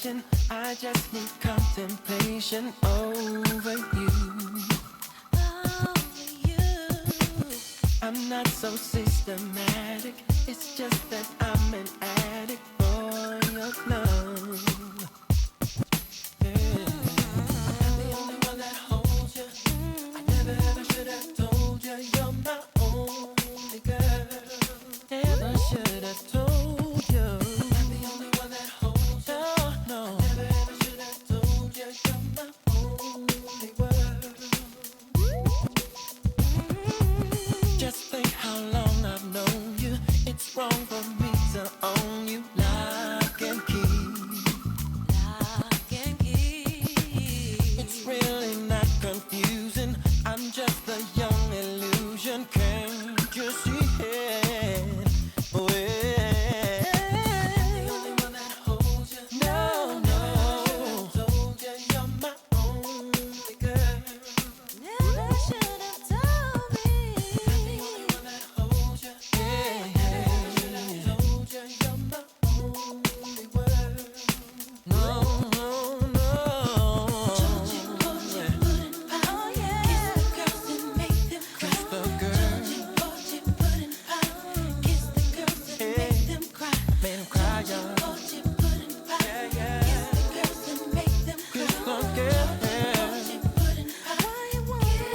patient. I just need contemplation over you. I'm not so systematic. It's just that I'm an addict for your love. Yeah. I'm the only one that holds you. I never ever should have told you you're my only girl. Never should have told you. I'm the only one that holds you. No, I never ever should have told you you're my only world. Just think how long I've known you. It's wrong for me to own you. Lock and key. Lock and key. It's really not confusing. I'm just a young illusion. Can't you see it? Oh, yeah. I'm the only one that holds you. No, no. I should have told you you're my only girl. Never should have told me. I'm the only one that holds you. Yeah, yeah. Never should have told you you're my only world. No, no, no. Don't you put your foot in power. Oh, yeah. Kiss the girls and make them cry. Kiss the girls. Don't you put your foot in power. Kiss the girls and make them cry. Make them cry, y'all. Put your foot in power. Yeah, yeah. Kiss the girls and make them cry. Kiss the girls. Put your foot in power. Kiss the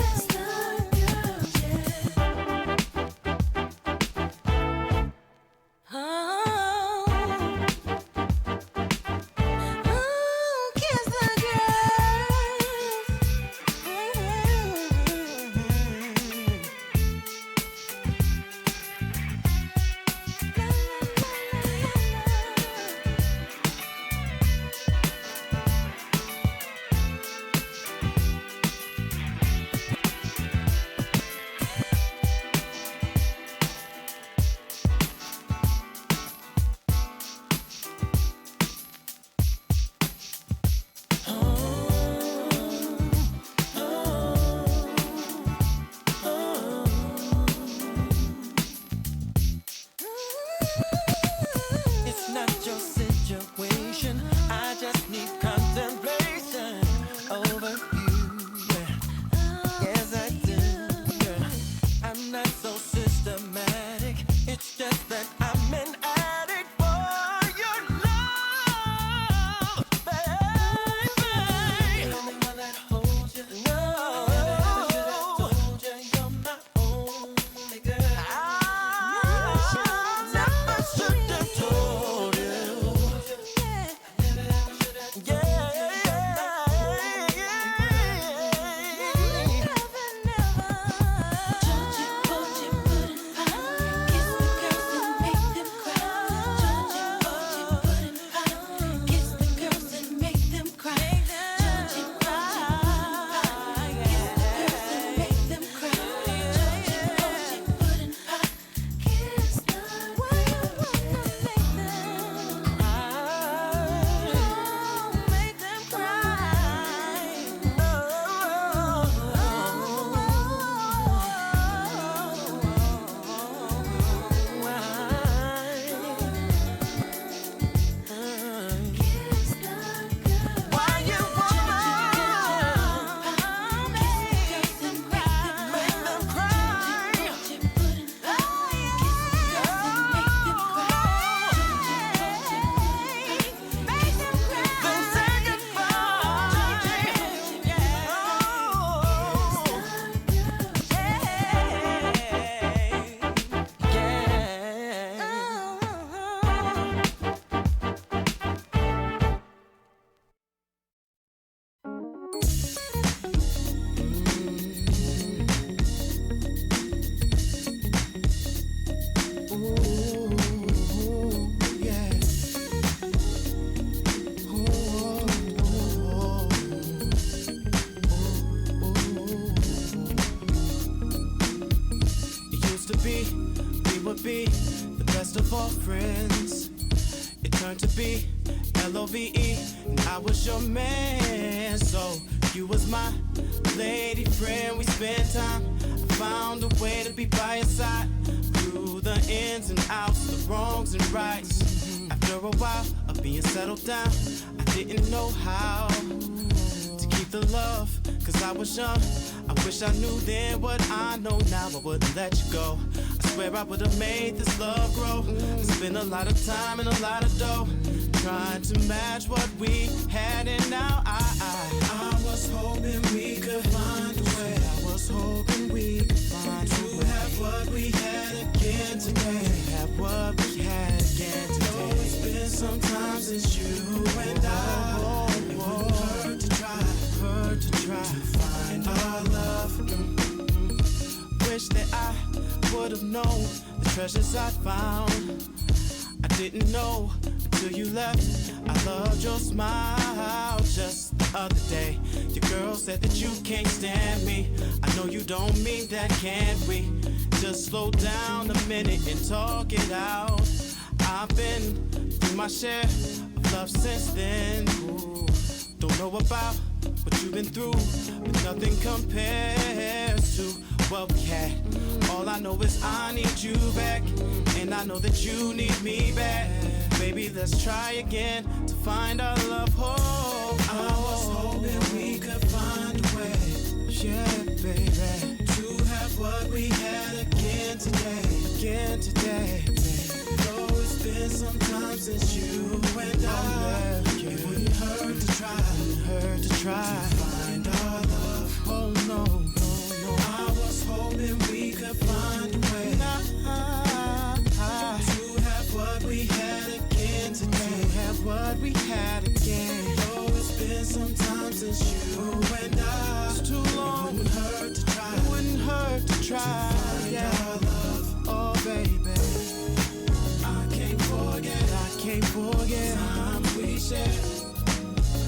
girls, yeah. Oh, kiss the It's not your situation. I just need contemplation over you. Yes, I do. I'm not so systematic. It's just that I'm an addict for your love, baby. I'm the only one that holds you. No, I should have told you you're my only girl. I never should have told you. Be the best of all friends. It turned to be LOVE, and I was your man. So you was my lady friend. We spent time. I found a way to be by your side through the ins and outs, the wrongs and rights. After a while, a being settled down. I didn't know how to keep the love, cause I was young. I wish I knew then what I know now. I wouldn't let you go. I swear I would've made this love grow. I spent a lot of time and a lot of dough trying to match what we had, and now I was hoping we could find a way. I was hoping we could find a way to have what we had again today. Have what we had again today. It's been some time since you and I. It wouldn't hurt to try to find our love. Wish that I would've known the treasures I found. I didn't know until you left. I loved your smile just the other day. Your girl said that you can't stand me. I know you don't mean that, can we? Just slow down a minute and talk it out. I've been through my share of love since then. Ooh, don't know about what you've been through, but nothing compares to what we had. All I know is I need you back, and I know that you need me back. Baby, let's try again to find our love. Oh, I was hoping we could find a way, yeah, baby, to have what we had again today. Again today, though it's been some time since you and I. It wouldn't hurt to try, to find our love. Oh no, no, no. I was hoping we could find a way to have what we had again today. Have what we had again. Though it's been some time since you and I. It's too long. It wouldn't hurt to try. It wouldn't hurt to try to find our love. Oh baby, I can't forget times we shared.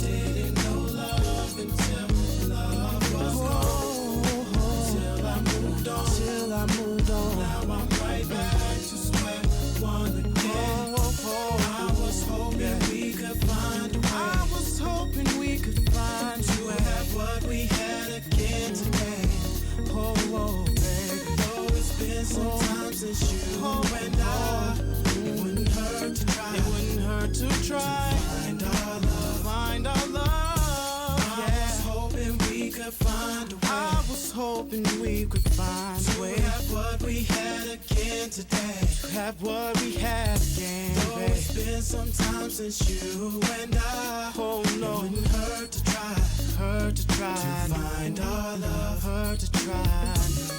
Didn't know love until love was gone. Till I moved on. Now I'm right back to square one again. I was hoping we could find a way. I was hoping we could find a way to have what we had again today. Oh, oh, baby, though it's been some time since you and I. It wouldn't hurt to try. It wouldn't hurt to try to find our love. Find our love. Yeah. I was hoping we could find a way. I was hoping we could find a way to have what we had again today. To have what we had again. Though it's been some time since you and I. Oh no, it wouldn't hurt to try. To find our love. Hurt to try.